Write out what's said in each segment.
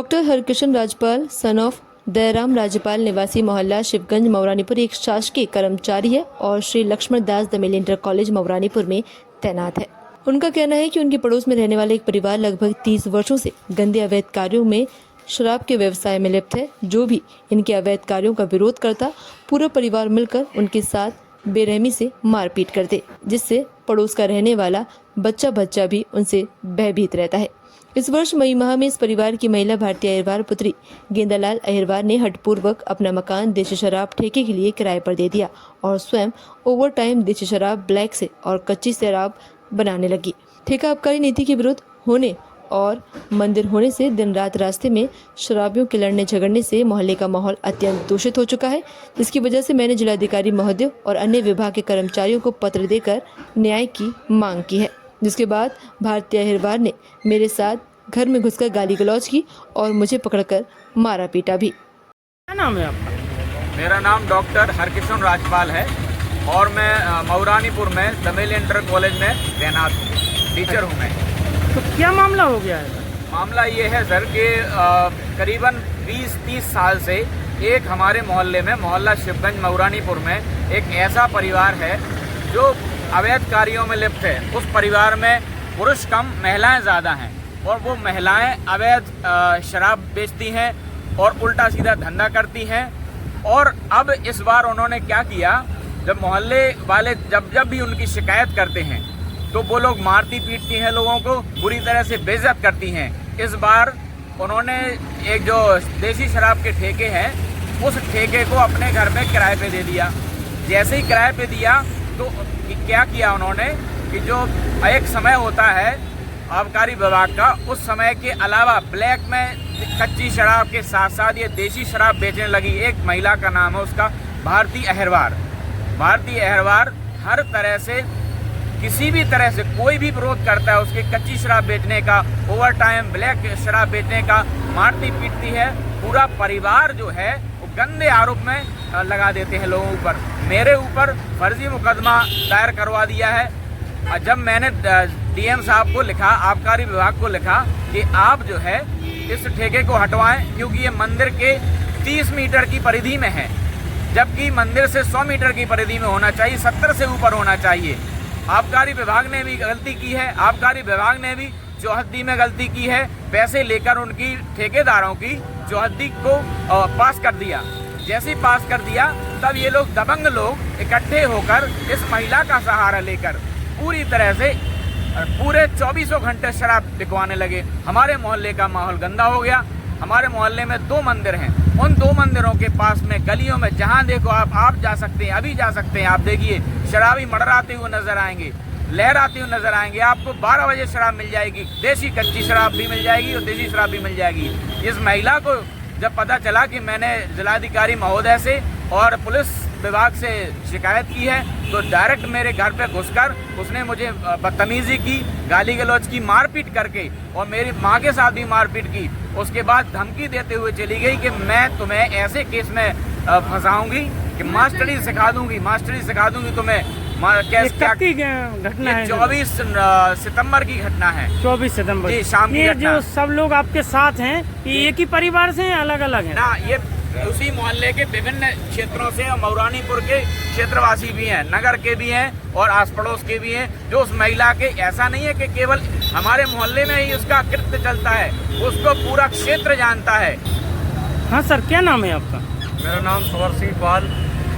Doctor Harkishan Rajpal son of Dayaram Rajpal निवासी मोहल्ला शिवगंज मौरानीपुर एक शासकीय कर्मचारी है और श्री लक्ष्मण दास दमेल इंटर कॉलेज मौरानीपुर में तैनात है। उनका कहना है कि उनके पड़ोस में रहने वाले एक परिवार लगभग 30 वर्षों से गंदे अवैध कार्यों में शराब के व्यवसाय में लिप्त है। जो भी इनके अवैध कार्यों का विरोध करता, पूरा परिवार मिलकर उनके साथ बेरहमी से मारपीट करते, जिससे पड़ोस का रहने वाला बच्चा भी उनसे भयभीत रहता है। इस वर्ष मई माह में इस परिवार की महिला भारतीय अहिरवार पुत्री गेंदालाल अहिरवार ने हठपूर्वक अपना मकान देशी शराब ठेके के लिए किराए पर दे दिया और स्वयं ओवर टाइम देशी शराब ब्लैक से और कच्ची शराब बनाने लगी। ठेका आबकारी नीति के विरुद्ध होने और मंदिर होने से दिन रात रास्ते में शराबियों के लड़ने झगड़ने से मोहल्ले का माहौल अत्यंत दूषित हो चुका है, जिसकी वजह से मैंने जिलाधिकारी महोदय और अन्य विभाग के कर्मचारियों को पत्र देकर न्याय की मांग की है। जिसके बाद भारतीय अहिरवार ने मेरे साथ घर में घुसकर गाली गलौज की और मुझे पकड़कर मारा पीटा भी। क्या नाम है आपका? मेरा नाम डॉक्टर हरकिशन राजपाल है और मैं मौरानीपुर में दमेल इंटर कॉलेज में तैनात हूँ, टीचर हूँ मैं। तो क्या मामला हो गया है? मामला ये है सर कि करीबन 20-30 साल से एक हमारे मोहल्ले में, मोहल्ला शिवगंज मौरानीपुर में एक ऐसा परिवार है जो अवैध कार्यों में लिप्त है। उस परिवार में पुरुष कम, महिलाएं ज़्यादा हैं और वो महिलाएं अवैध शराब बेचती हैं और उल्टा सीधा धंधा करती हैं। और अब इस बार उन्होंने क्या किया, जब मोहल्ले वाले जब भी उनकी शिकायत करते हैं तो वो लोग मारती पीटती हैं, लोगों को बुरी तरह से बेइज्जत करती हैं। इस बार उन्होंने एक जो देसी शराब के ठेके हैं उस ठेके को अपने घर में किराए पे दे दिया। जैसे ही किराए पे दिया तो क्या किया उन्होंने कि जो एक समय होता है आबकारी विभाग का, उस समय के अलावा ब्लैक में कच्ची शराब के साथ साथ ये देसी शराब बेचने लगी। एक महिला का नाम है उसका भारतीय अहिरवार। भारतीय अहिरवार हर तरह से, किसी भी तरह से कोई भी विरोध करता है उसके कच्ची शराब बेचने का, ओवर टाइम ब्लैक शराब बेचने का, मारती पीटती है। पूरा परिवार जो है वो गंदे आरोप में लगा देते हैं लोगों ऊपर। मेरे ऊपर फर्जी मुकदमा दायर करवा दिया है। जब मैंने डीएम साहब को लिखा, आबकारी विभाग को लिखा कि आप जो है इस ठेके को हटवाएं, क्योंकि ये मंदिर के 30 मीटर की परिधि में है, जबकि मंदिर से 100 मीटर की परिधि में होना चाहिए, 70 से ऊपर होना चाहिए। आबकारी विभाग ने भी गलती की है। आबकारी विभाग ने भी चौहद्दी में गलती की है, पैसे लेकर उनकी ठेकेदारों की चौहद्दी को पास कर दिया। जैसे ही पास कर दिया तब ये लोग दबंग लोग इकट्ठे होकर इस महिला का सहारा लेकर पूरी तरह से पूरे 24 घंटे शराब बिकवाने लगे। हमारे मोहल्ले का माहौल गंदा हो गया। हमारे मोहल्ले में 2 मंदिर हैं, उन 2 मंदिरों के पास में गलियों में जहां देखो आप जा सकते हैं, अभी जा सकते हैं। आप देखिए शराबी मडराते हुए नजर आएंगे, लहराते हुए नजर आएंगे। आपको 12 बजे शराब मिल जाएगी, देसी कच्ची शराब भी मिल जाएगी और देसी शराब भी मिल जाएगी। इस महिला को जब पता चला कि मैंने जिलाधिकारी महोदय से और पुलिस विभाग से शिकायत की है तो डायरेक्ट मेरे घर पे घुसकर उसने मुझे बदतमीजी की, गाली गलौज की, मारपीट करके, और मेरी माँ के साथ भी मारपीट की। उसके बाद धमकी देते हुए चली गई कि मैं तुम्हें ऐसे केस में फंसाऊंगी कि मास्टरी सिखा दूंगी तुम्हें। घटना है 24 सितंबर की घटना है। 24 सितंबर जी, शाम की घटना। जो सब लोग आपके साथ हैं ये एक ही परिवार से हैं, अलग अलग हैं? ना, ये उसी मोहल्ले के विभिन्न क्षेत्रों से, मौरानीपुर के क्षेत्रवासी भी हैं, नगर के भी हैं और आस पड़ोस के भी हैं। जो उस महिला के, ऐसा नहीं है कि केवल हमारे मोहल्ले में ही उसका कृत्य चलता है, उसको पूरा क्षेत्र जानता है। हाँ सर, क्या नाम है आपका? मेरा नाम सवर सिंह पाल,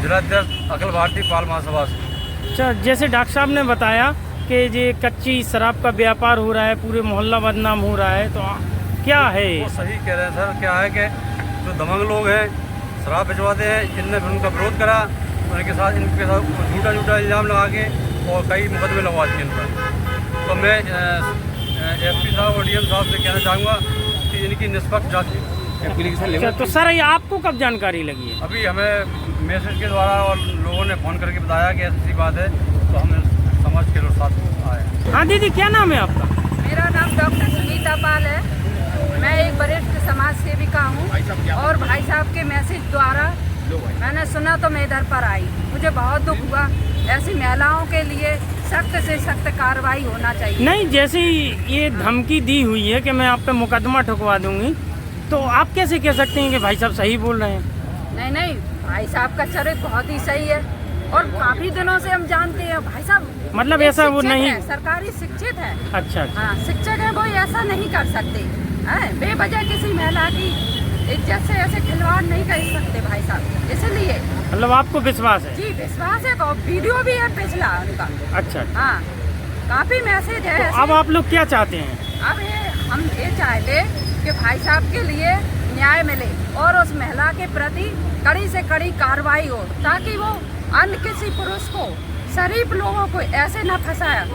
जिलाध्यक्ष अखिल भारतीय पाल महासभा। अच्छा, जैसे डॉक्टर साहब ने बताया कि ये कच्ची शराब का व्यापार हो रहा है, पूरे मोहल्ला बदनाम हो रहा है, तो क्या है? वो सही कह रहे हैं सर। क्या है कि जो दबंग लोग हैं, शराब भिजवाते हैं, इनने फिर उनका विरोध करा, इनके साथ झूठा इल्ज़ाम लगा के और कई मुकदमे लगवा दिए इन पर। तो मैं एसपी साहब और डीएम साहब से कहना चाहूँगा कि इनकी निष्पक्ष जांच। अच्छा, तो सर ये आपको कब जानकारी लगी है? अभी हमें मैसेज के द्वारा और लोगों ने फ़ोन करके बताया कि ऐसी बात है, तो हम समझ के साथ आए। हाँ दीदी, क्या नाम है आपका? मेरा नाम डॉक्टर सुनीता पाल है। मैं एक वरिष्ठ समाज सेविका हूँ और भाई साहब के मैसेज द्वारा मैंने सुना तो मैं इधर पर आई। मुझे बहुत दुख हुआ। ऐसी महिलाओं के लिए सख्त से सख्त कार्रवाई होना चाहिए। नहीं, जैसे ये धमकी दी हुई है कि मैं आप पे मुकदमा ठुकवा दूंगी, तो आप कैसे कह सकते हैं कि भाई साहब सही बोल रहे हैं? नहीं नहीं, भाई साहब का चरित्र बहुत ही सही है और काफी दिनों से हम जानते हैं भाई साहब। मतलब एक ऐसा वो शिक्षक नहीं- है, सरकारी शिक्षित है। अच्छा अच्छा। हाँ, शिक्षक है, वो ऐसा नहीं कर सकते हैं, बेवजह किसी महिला की इज्जत से ऐसे खिलवाड़ नहीं कर सकते भाई साहब। इसलिए मतलब आपको विश्वास है? जी विश्वास है, और वीडियो भी है पिछला उनका। अच्छा अच्छा। हाँ, काफी मैसेज है तो ऐसे। अब आप लोग क्या चाहते हैं? अब हम ये चाहते कि भाई साहब के लिए न्याय मिले और उस महिला के प्रति कड़ी से कड़ी कार्रवाई हो, ताकि वो अन्य किसी पुरुष को, शरीफ लोगों को ऐसे न फंसाया।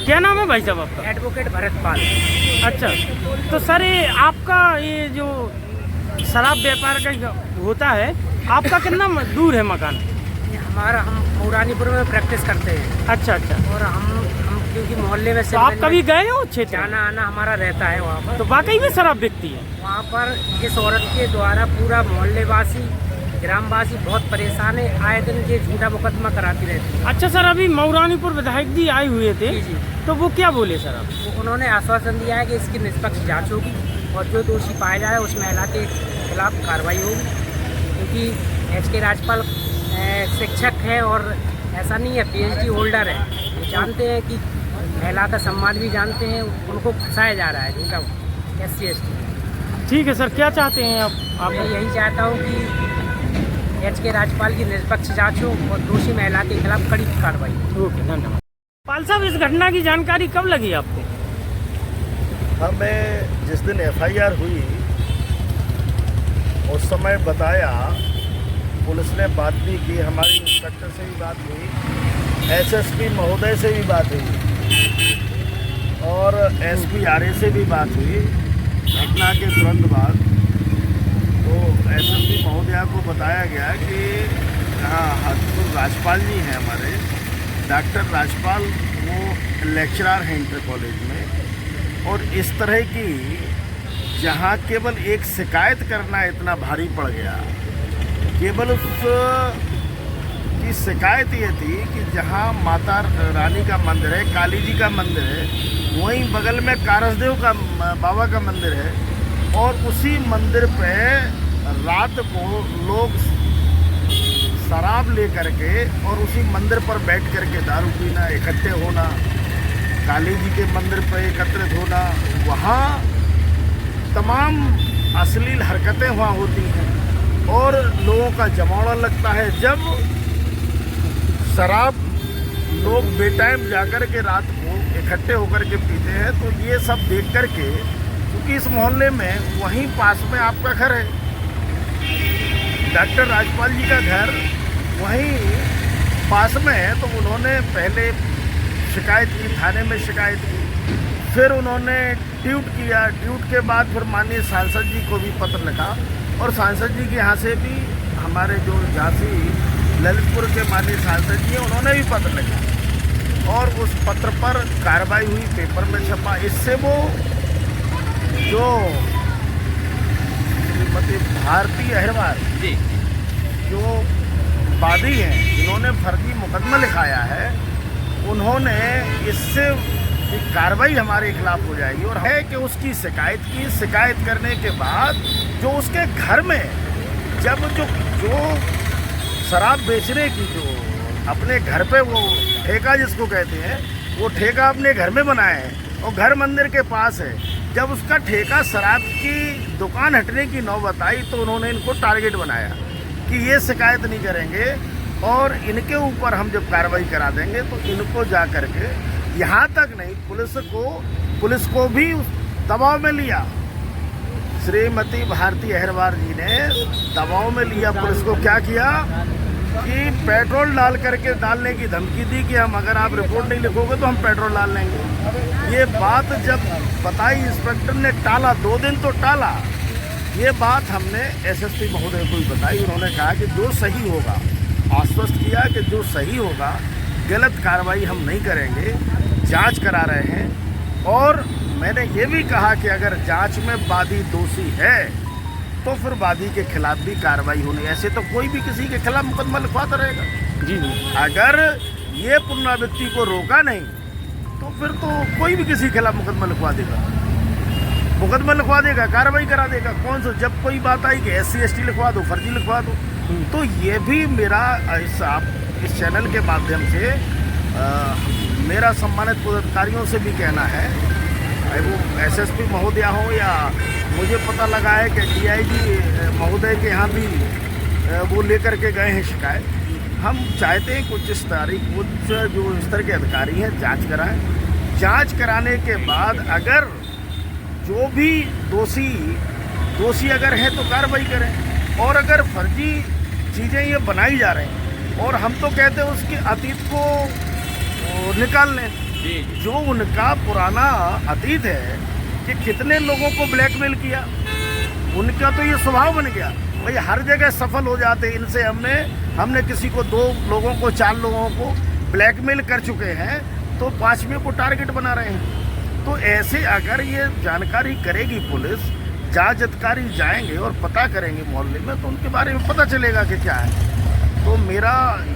क्या नाम है भाई साहब आपका? एडवोकेट भरत पाल। अच्छा, तो सर ये आपका ये जो शराब व्यापार का होता है, आपका कितना दूर है मकान? हमारा हम मौरानीपुर में प्रैक्टिस करते हैं अच्छा अच्छा। और हम क्योंकि मोहल्ले में तो आप कभी गए हो क्षेत्र में? जाना आना हमारा रहता है वहाँ पर। तो वाकई में शराब बिकती है वहाँ पर इस औरत के द्वारा पूरा मोहल्लेवासी, ग्रामवासी बहुत परेशान है। आए दिन ये झूठा मुकदमा कराती रहती है। अच्छा सर, अभी मौरानीपुर विधायक जी आए हुए थे, जी जी। तो वो क्या बोले सर? आप तो उन्होंने आश्वासन दिया है कि इसकी निष्पक्ष जांच होगी और जो दोषी पाया जाए उस महिला के खिलाफ कार्रवाई होगी। क्योंकि एच के राजपाल शिक्षक है और ऐसा नहीं है PhD होल्डर है। वो जानते हैं कि महिला का सम्मान भी जानते हैं, उनको फंसाया जा रहा है झूठा SC ST। ठीक है सर, क्या चाहते हैं आप? मैं यही चाहता हूँ कि एच के राजपाल की निष्पक्ष जांच हो और दोषी महिला के खिलाफ कड़ी कार्रवाई हो। ओके, धन्यवाद। पाल साहब, इस घटना की जानकारी कब लगी आपको? हमें जिस दिन FIR हुई उस समय बताया, पुलिस ने बात भी की, हमारी इंस्पेक्टर से भी बात हुई, SSP महोदय से भी बात हुई और SP RA से भी बात हुई घटना के तुरंत बाद। तो SSP महोदया को बताया गया कि हाँ, राजपाल जी हैं हमारे, डॉक्टर राजपाल, वो लेक्चरर हैं इंटर कॉलेज में, और इस तरह की जहाँ केवल एक शिकायत करना इतना भारी पड़ गया। केवल उस की शिकायत ये थी कि जहाँ माता रानी का मंदिर है, काली जी का मंदिर है, वहीं बगल में कारसदेव का बाबा का मंदिर है, और उसी मंदिर पे रात को लोग शराब ले करके और उसी मंदिर पर बैठ करके दारू पीना, इकट्ठे होना, काली जी के मंदिर पर एकत्रित होना, वहाँ तमाम अश्लील हरकतें वहाँ होती हैं और लोगों का जमावड़ा लगता है। जब शराब लोग बेटाइम जाकर के रात को इकट्ठे होकर के पीते हैं, तो ये सब देख करके, क्योंकि इस मोहल्ले में वहीं पास में आपका घर है, डॉक्टर राजपाल जी का घर वहीं पास में है, तो उन्होंने पहले शिकायत की, थाने में शिकायत की, फिर उन्होंने ट्वीट किया, ट्वीट के बाद फिर माननीय सांसद जी को भी पत्र लिखा और सांसद जी के यहाँ से भी हमारे जो झांसी ललितपुर के माननीय सांसद जी हैं, उन्होंने भी पत्र लिखा और उस पत्र पर कार्रवाई हुई, पेपर में छपा। इससे वो जो श्रीमती भारती अहिरवार जी जो वादी हैं, जिन्होंने फर्जी मुकदमा लिखाया है, उन्होंने इससे कार्रवाई हमारे खिलाफ हो जाएगी। और है कि उसकी शिकायत की, शिकायत करने के बाद जो उसके घर में जब जो शराब बेचने की जो अपने घर पे वो ठेका जिसको कहते हैं, वो ठेका अपने घर में बनाए हैं और घर मंदिर के पास है। जब उसका ठेका शराब की दुकान हटने की नौबत आई तो उन्होंने इनको टारगेट बनाया कि ये शिकायत नहीं करेंगे और इनके ऊपर हम जब कार्रवाई करा देंगे तो इनको जा करके, यहाँ तक नहीं, पुलिस को भी दबाव में लिया। श्रीमती भारती अहिरवार जी ने दबाव में लिया पुलिस को। क्या किया कि पेट्रोल डाल करके डालने की धमकी दी कि हम अगर आप रिपोर्ट नहीं लिखोगे तो हम पेट्रोल डाल लेंगे। ये बात जब बताई, इंस्पेक्टर ने टाला, 2 दिन तो टाला। ये बात हमने SSP महोदय को भी बताई। उन्होंने कहा कि जो सही होगा, आश्वस्त किया कि जो सही होगा, गलत कार्रवाई हम नहीं करेंगे, जांच करा रहे हैं। और मैंने ये भी कहा कि अगर जांच में वादी दोषी है तो फिर वादी के खिलाफ भी कार्रवाई होनी। ऐसे तो कोई भी किसी के खिलाफ मुकदमा लिखवाता रहेगा। जी जी। अगर ये पुनरावृत्ति को रोका नहीं तो फिर तो कोई भी किसी के खिलाफ मुकदमा लिखवा देगा। मुकदमा लिखवा देगा, कार्रवाई करा देगा। कौन सा, जब कोई बात आई कि SC ST लिखवा दो, फर्जी लिखवा दो, तो ये भी मेरा इस चैनल के माध्यम से मेरा सम्मानित पदाधिकारियों से भी कहना है, वो SSP महोदया हो या मुझे पता लगा है कि DIG महोदय के यहाँ भी वो लेकर के गए हैं शिकायत। हम चाहते हैं कुछ जो स्तर के अधिकारी हैं जांच कराएं। जांच कराने के बाद अगर जो भी दोषी अगर है तो कार्रवाई करें, और अगर फर्जी चीज़ें ये बनाई जा रही हैं और हम तो कहते हैं उसके अतीत को निकाल लें। जो उनका पुराना अतीत है कि कितने लोगों को ब्लैकमेल किया, उनका तो ये स्वभाव बन गया भाई हर जगह सफल हो जाते। इनसे हमने किसी को 2 लोगों को 4 लोगों को ब्लैकमेल कर चुके हैं तो 5वें को टारगेट बना रहे हैं। तो ऐसे अगर ये जानकारी करेगी पुलिस, जांच अधिकारी जाएंगे और पता करेंगे मोहल्ले में, तो उनके बारे में पता चलेगा कि क्या है। तो मेरा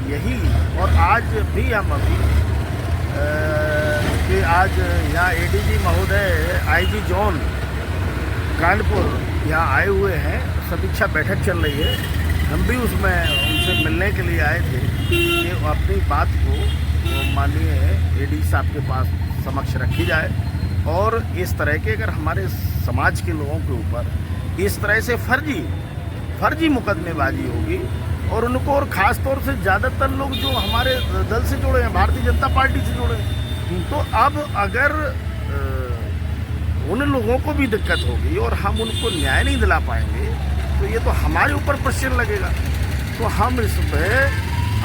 यही, और आज भी हम कि आज यहाँ ADG महोदय IG जोन कानपुर यहाँ आए हुए हैं, समीक्षा बैठक चल रही है। हम भी उसमें उनसे मिलने के लिए आए थे कि अपनी बात को माननीय AD साहब के पास समक्ष रखी जाए, और इस तरह के अगर हमारे समाज के लोगों के ऊपर इस तरह से फर्जी मुकदमेबाजी होगी, और उनको, और ख़ास तौर से ज़्यादातर लोग जो हमारे दल से जुड़े हैं, भारतीय जनता पार्टी से जुड़े हैं, तो अब अगर उन लोगों को भी दिक्कत होगी और हम उनको न्याय नहीं दिला पाएंगे तो ये तो हमारे ऊपर प्रश्न लगेगा। तो हम इस पर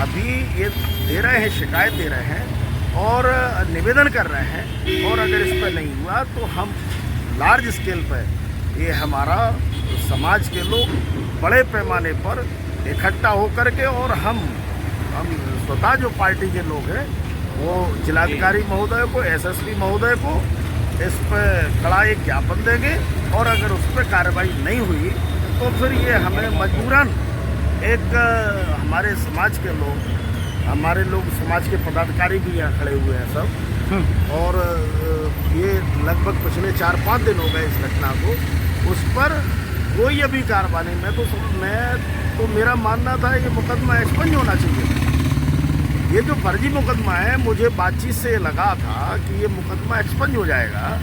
अभी ये दे रहे हैं, शिकायत दे रहे हैं और निवेदन कर रहे हैं, और अगर इस पर नहीं हुआ तो हम लार्ज स्केल पर ये हमारा समाज के लोग बड़े पैमाने पर इकट्ठा होकर के, और हम स्वतः जो पार्टी के लोग हैं वो जिलाधिकारी महोदय को, SSP महोदय को इस पर कड़ा एक ज्ञापन देंगे, और अगर उस पर कार्रवाई नहीं हुई तो फिर ये हमें मजबूरन एक हमारे समाज के लोग, हमारे लोग समाज के पदाधिकारी भी यहाँ खड़े हुए हैं सब, और ये लगभग पिछले 4-5 दिन हो गए इस घटना को, उस पर कोई अभी कार्रवाई नहीं। तो मेरा मानना था ये मुकदमा एक्सपंज होना चाहिए। ये जो फर्जी मुकदमा है, मुझे बातचीत से लगा था कि ये मुकदमा एक्सपंज हो जाएगा,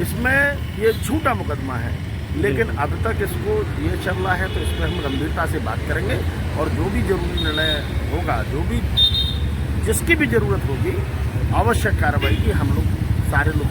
इसमें ये झूठा मुकदमा है, लेकिन अब तक इसको ये चल रहा है, तो इस पर हम गंभीरता से बात करेंगे, और जो भी जरूरी निर्णय होगा, जिसकी भी ज़रूरत होगी, आवश्यक कार्रवाई की हम लोग सारे लोग